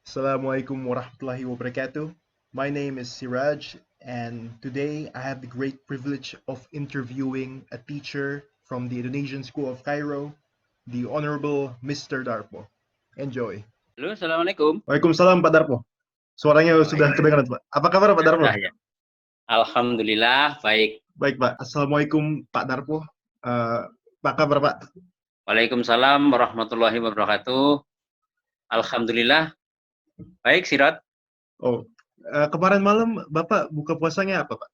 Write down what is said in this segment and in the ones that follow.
Assalamualaikum warahmatullahi wabarakatuh. My name is Siraj, and today I have the great privilege of interviewing a teacher from the Indonesian School of Cairo, the Honorable Mr. Darpo. Enjoy. Halo, Assalamualaikum. Waalaikumsalam Pak Darpo. Suaranya sudah kedengaran Pak. Apa kabar Pak Darpo? Ya. Alhamdulillah, baik. Baik Pak. Assalamualaikum Pak Darpo. Apa kabar Pak? Waalaikumsalam warahmatullahi wabarakatuh. Alhamdulillah, baik Sirat. Kemarin malam Bapak buka puasanya apa Pak?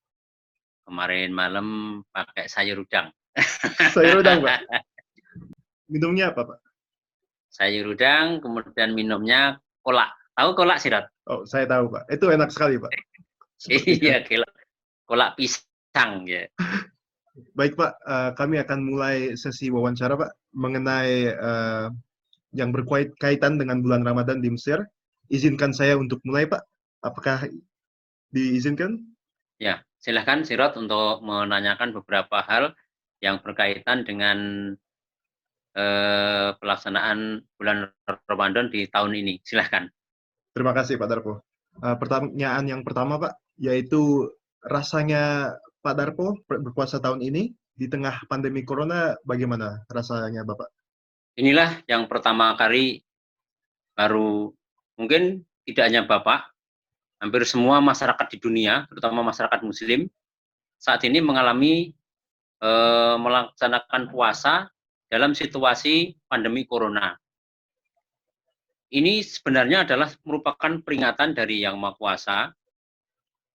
Kemarin malam pakai sayur udang. Sayur udang Pak. Minumnya apa Pak? Sayur udang, kemudian minumnya kolak. Tahu kolak Sirat? Oh, saya tahu Pak. Itu enak sekali Pak. Iya, kolak pisang ya. Baik Pak, kami akan mulai sesi wawancara Pak mengenai yang berkaitan dengan bulan Ramadan di Mesir. Izinkan saya untuk mulai Pak. Apakah diizinkan? Ya, silahkan Sirat untuk menanyakan beberapa hal yang berkaitan dengan pelaksanaan bulan Ramadan di tahun ini. Silahkan. Terima kasih Pak Darpo. Pertanyaan yang pertama Pak, yaitu rasanya Pak Darpo berpuasa tahun ini di tengah pandemi Corona, bagaimana rasanya Bapak? Inilah yang pertama kali baru mungkin tidak hanya Bapak, hampir semua masyarakat di dunia, terutama masyarakat Muslim, saat ini mengalami melaksanakan puasa dalam situasi pandemi Corona. Ini sebenarnya adalah merupakan peringatan dari Yang Maha Kuasa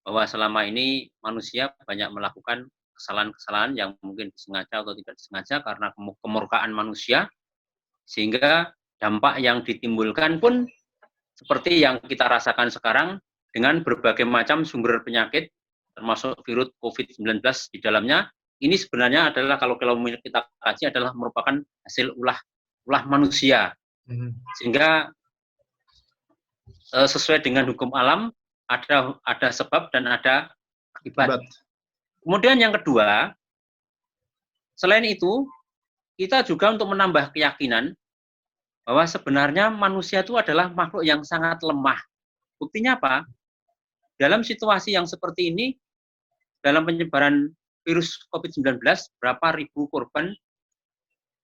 bahwa selama ini manusia banyak melakukan kesalahan-kesalahan yang mungkin disengaja atau tidak disengaja karena kemurkaan manusia, sehingga dampak yang ditimbulkan pun seperti yang kita rasakan sekarang dengan berbagai macam sumber penyakit, termasuk virus COVID-19 di dalamnya. Ini sebenarnya adalah kalau kita kaji adalah merupakan hasil ulah manusia, sehingga sesuai dengan hukum alam ada sebab dan ada akibat. Kemudian yang kedua, selain itu kita juga untuk menambah keyakinan bahwa sebenarnya manusia itu adalah makhluk yang sangat lemah. Buktinya apa? Dalam situasi yang seperti ini, dalam penyebaran virus COVID-19, berapa ribu korban,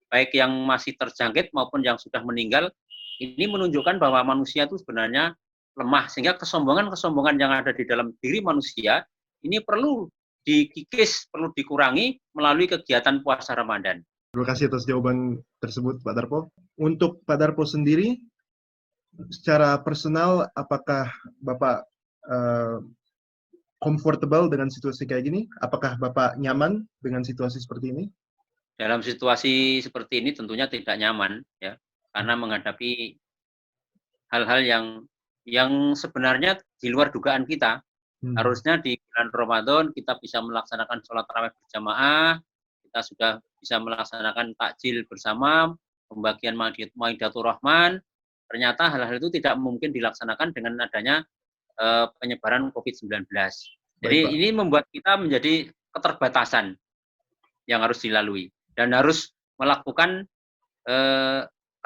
baik yang masih terjangkit maupun yang sudah meninggal, ini menunjukkan bahwa manusia itu sebenarnya lemah, sehingga kesombongan-kesombongan yang ada di dalam diri manusia, ini perlu dikikis, perlu dikurangi melalui kegiatan puasa Ramadan. Terima kasih atas jawaban tersebut, Pak Darpo. Untuk Pak Darpo sendiri, secara personal, apakah Bapak comfortable dengan situasi kayak gini? Apakah Bapak nyaman dengan situasi seperti ini? Dalam situasi seperti ini tentunya tidak nyaman, ya, karena menghadapi hal-hal yang sebenarnya di luar dugaan kita. Harusnya di bulan Ramadan kita bisa melaksanakan sholat tarawih berjamaah, kita sudah bisa melaksanakan takjil bersama, pembagian Maidatul Rahman. Ternyata hal-hal itu tidak mungkin dilaksanakan dengan adanya penyebaran COVID-19. Jadi ini membuat kita menjadi keterbatasan yang harus dilalui dan harus melakukan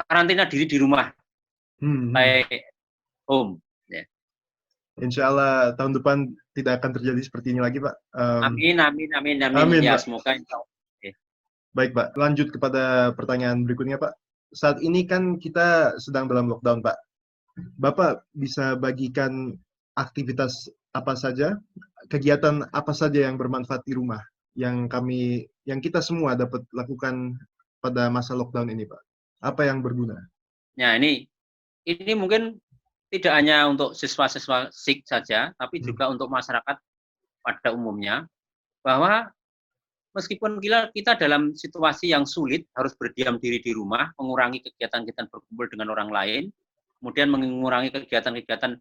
karantina diri di rumah, home. Ya. Insya Allah tahun depan tidak akan terjadi seperti ini lagi, Pak. Amin. Ya, Pak. Semoga insya Allah. Baik, Pak. Lanjut kepada pertanyaan berikutnya, Pak. Saat ini kan kita sedang dalam lockdown, Pak. Bapak bisa bagikan aktivitas apa saja, kegiatan apa saja yang bermanfaat di rumah, yang kita semua dapat lakukan pada masa lockdown ini, Pak. Apa yang berguna? Ya, ini mungkin tidak hanya untuk siswa-siswa SIK saja, tapi juga untuk masyarakat pada umumnya, bahwa meskipun kita dalam situasi yang sulit, harus berdiam diri di rumah, mengurangi kegiatan-kegiatan berkumpul dengan orang lain, kemudian mengurangi kegiatan-kegiatan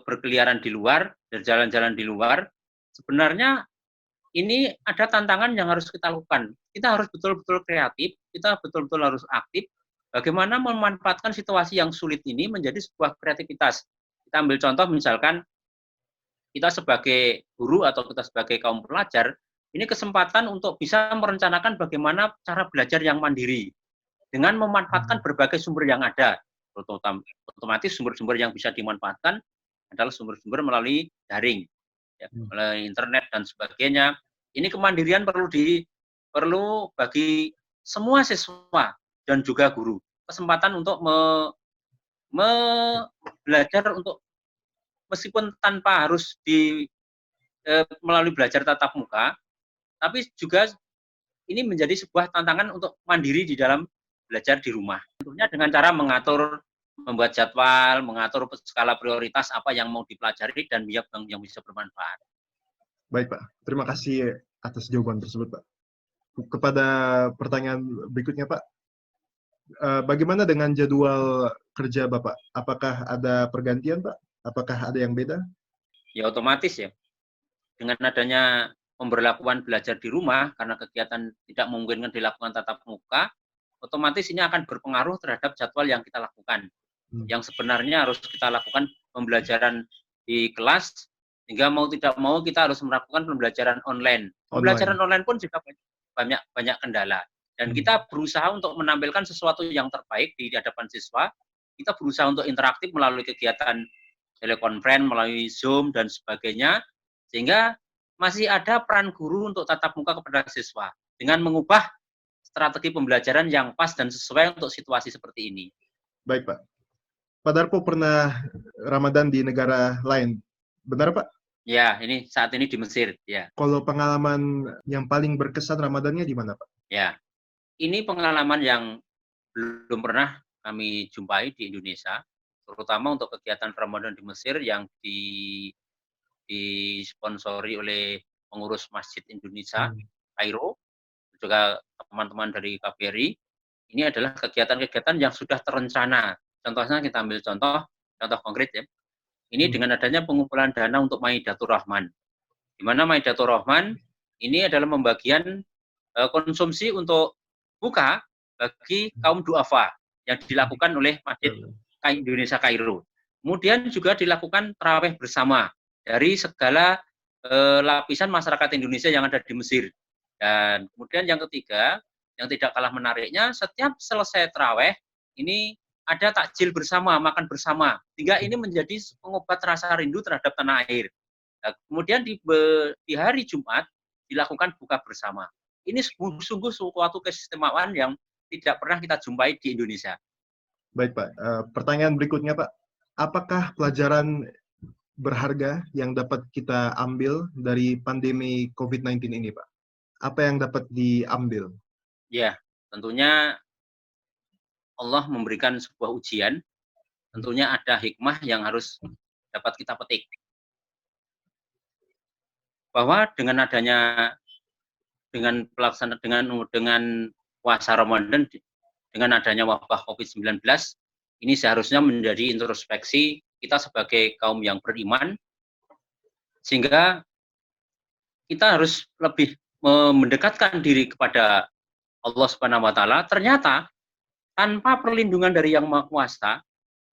berkeliaran di luar, berjalan-jalan di luar, sebenarnya ini ada tantangan yang harus kita lakukan. Kita harus betul-betul kreatif, kita betul-betul harus aktif, bagaimana memanfaatkan situasi yang sulit ini menjadi sebuah kreativitas. Kita ambil contoh misalkan, kita sebagai guru atau kita sebagai kaum pelajar, ini kesempatan untuk bisa merencanakan bagaimana cara belajar yang mandiri, dengan memanfaatkan berbagai sumber yang ada. Otomatis sumber-sumber yang bisa dimanfaatkan adalah sumber-sumber melalui daring, ya, melalui internet dan sebagainya. Ini kemandirian perlu bagi semua siswa dan juga guru. Kesempatan untuk belajar untuk meskipun tanpa harus melalui belajar tatap muka, tapi juga ini menjadi sebuah tantangan untuk mandiri di dalam belajar di rumah. Tentunya dengan cara membuat jadwal, mengatur skala prioritas apa yang mau dipelajari dan yang bisa bermanfaat. Baik, Pak. Terima kasih atas jawaban tersebut, Pak. Kepada pertanyaan berikutnya, Pak. Bagaimana dengan jadwal kerja Bapak? Apakah ada pergantian, Pak? Apakah ada yang beda? Ya otomatis ya. Dengan adanya pemberlakuan belajar di rumah karena kegiatan tidak memungkinkan dilakukan tatap muka, otomatis ini akan berpengaruh terhadap jadwal yang kita lakukan. Yang sebenarnya harus kita lakukan pembelajaran di kelas, sehingga mau tidak mau kita harus melakukan pembelajaran online. Pembelajaran online pun juga banyak kendala. Dan kita berusaha untuk menampilkan sesuatu yang terbaik di hadapan siswa. Kita berusaha untuk interaktif melalui kegiatan telekonferensi, melalui Zoom, dan sebagainya. Sehingga masih ada peran guru untuk tatap muka kepada siswa dengan mengubah strategi pembelajaran yang pas dan sesuai untuk situasi seperti ini. Baik, Pak. Pak Darpo pernah Ramadan di negara lain, benar, Pak? Ya, ini saat ini di Mesir. Ya. Kalau pengalaman yang paling berkesan Ramadannya di mana, Pak? Ya, ini pengalaman yang belum pernah kami jumpai di Indonesia, terutama untuk kegiatan Ramadan di Mesir yang disponsori oleh pengurus Masjid Indonesia, Kairo, juga teman-teman dari KBRI. Ini adalah kegiatan-kegiatan yang sudah terencana. Contohnya kita ambil contoh konkret ya. Ini dengan adanya pengumpulan dana untuk Maidatur Rahman. Di mana Maidatur Rahman ini adalah pembagian konsumsi untuk buka bagi kaum duafa yang dilakukan oleh Masjid Indonesia Kairo. Kemudian juga dilakukan tarawih bersama dari segala lapisan masyarakat Indonesia yang ada di Mesir. Dan kemudian yang ketiga, yang tidak kalah menariknya, setiap selesai tarawih ini ada takjil bersama, makan bersama. Sehingga ini menjadi pengobat rasa rindu terhadap tanah air. Nah, kemudian di hari Jumat dilakukan buka bersama. Ini sungguh suatu keistimewaan yang tidak pernah kita jumpai di Indonesia. Baik, Pak. Pertanyaan berikutnya, Pak. Apakah pelajaran berharga yang dapat kita ambil dari pandemi COVID-19 ini, Pak? Apa yang dapat diambil? Ya, tentunya Allah memberikan sebuah ujian. Tentunya ada hikmah yang harus dapat kita petik. Bahwa dengan adanya dengan puasa Ramadan, dengan adanya wabah COVID-19, ini seharusnya menjadi introspeksi kita sebagai kaum yang beriman, sehingga kita harus lebih mendekatkan diri kepada Allah Subhanahu wa Ta'ala. Ternyata tanpa perlindungan dari Yang Maha Kuasa,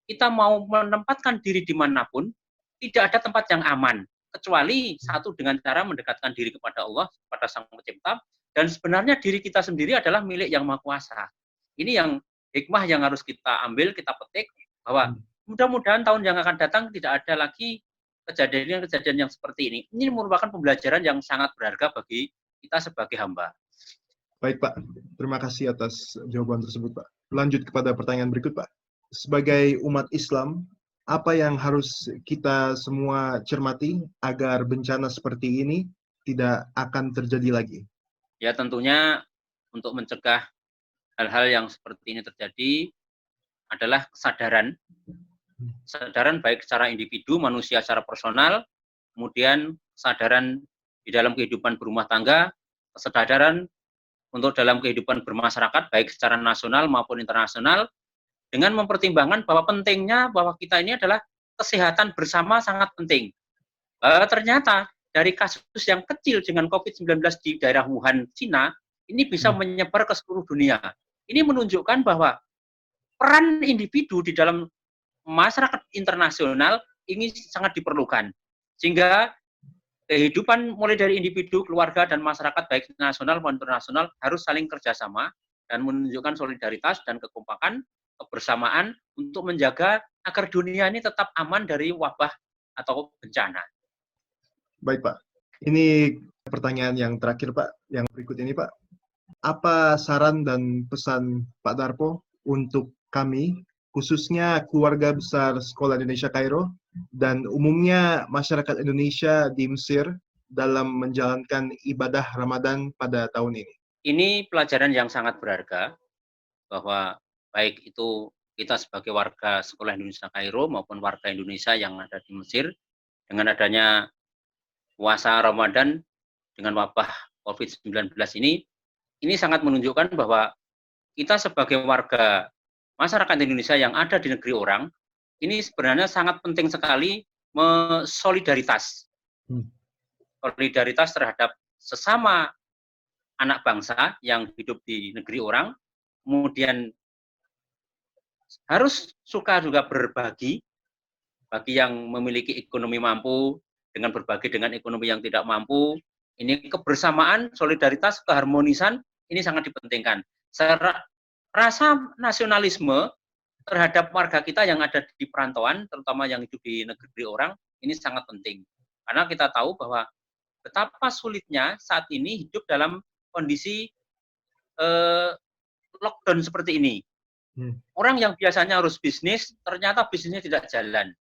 kita mau menempatkan diri dimanapun, tidak ada tempat yang aman. Kecuali satu dengan cara mendekatkan diri kepada Allah, kepada Sang Pencipta, dan sebenarnya diri kita sendiri adalah milik Yang Maha Kuasa. Ini yang hikmah yang harus kita ambil, kita petik, bahwa mudah-mudahan tahun yang akan datang tidak ada lagi kejadian-kejadian yang seperti ini. Ini merupakan pembelajaran yang sangat berharga bagi kita sebagai hamba. Baik, Pak. Terima kasih atas jawaban tersebut, Pak. Lanjut kepada pertanyaan berikut, Pak. Sebagai umat Islam, apa yang harus kita semua cermati agar bencana seperti ini tidak akan terjadi lagi? Ya, tentunya untuk mencegah hal-hal yang seperti ini terjadi adalah kesadaran baik secara individu, manusia secara personal, kemudian kesadaran di dalam kehidupan berumah tangga, kesadaran untuk dalam kehidupan bermasyarakat, baik secara nasional maupun internasional, dengan mempertimbangkan bahwa pentingnya bahwa kita ini adalah kesehatan bersama sangat penting. Ternyata dari kasus yang kecil dengan COVID-19 di daerah Wuhan, Cina, ini bisa menyebar ke seluruh dunia. Ini menunjukkan bahwa peran individu di dalam masyarakat internasional ini sangat diperlukan. Sehingga kehidupan mulai dari individu, keluarga, dan masyarakat baik nasional maupun internasional harus saling kerjasama dan menunjukkan solidaritas dan kekompakan kebersamaan untuk menjaga agar dunia ini tetap aman dari wabah atau bencana. Baik, Pak. Ini pertanyaan yang terakhir, Pak. Yang berikut ini, Pak. Apa saran dan pesan Pak Darpo untuk kami, khususnya keluarga besar Sekolah Indonesia Kairo, dan umumnya masyarakat Indonesia di Mesir dalam menjalankan ibadah Ramadan pada tahun ini? Ini pelajaran yang sangat berharga, bahwa baik itu kita sebagai warga Sekolah Indonesia Kairo maupun warga Indonesia yang ada di Mesir, dengan adanya puasa Ramadan dengan wabah COVID-19 ini sangat menunjukkan bahwa kita sebagai warga masyarakat Indonesia yang ada di negeri orang, ini sebenarnya sangat penting sekali solidaritas. Solidaritas terhadap sesama anak bangsa yang hidup di negeri orang, kemudian harus suka juga berbagi, bagi yang memiliki ekonomi mampu, dengan berbagi dengan ekonomi yang tidak mampu. Ini kebersamaan, solidaritas, keharmonisan, ini sangat dipentingkan. Rasa nasionalisme terhadap warga kita yang ada di perantauan, terutama yang hidup di negeri orang, ini sangat penting. Karena kita tahu bahwa betapa sulitnya saat ini hidup dalam kondisi lockdown seperti ini. Orang yang biasanya harus bisnis, ternyata bisnisnya tidak jalan.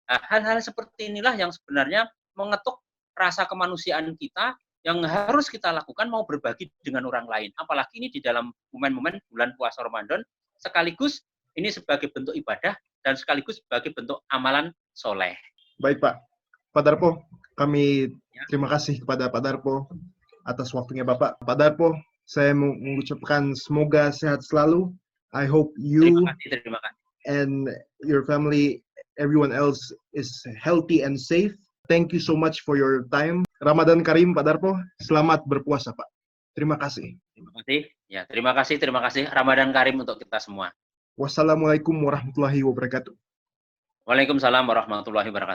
Nah, hal-hal seperti inilah yang sebenarnya mengetuk rasa kemanusiaan kita, yang harus kita lakukan, mau berbagi dengan orang lain. Apalagi ini di dalam momen-momen bulan puasa Ramadan, sekaligus ini sebagai bentuk ibadah dan sekaligus sebagai bentuk amalan soleh. Baik, Pak. Pak Darpo, kami terima kasih kepada Pak Darpo atas waktunya Bapak. Pak Darpo, saya mengucapkan semoga sehat selalu. I hope you terima kasih. And your family, everyone else is healthy and safe. Thank you so much for your time. Ramadan Karim, Pak Darpo. Selamat berpuasa, Pak. Terima kasih. Terima kasih. Ya, terima kasih. Ramadan Karim untuk kita semua. Wassalamualaikum warahmatullahi wabarakatuh. Waalaikumsalam warahmatullahi wabarakatuh.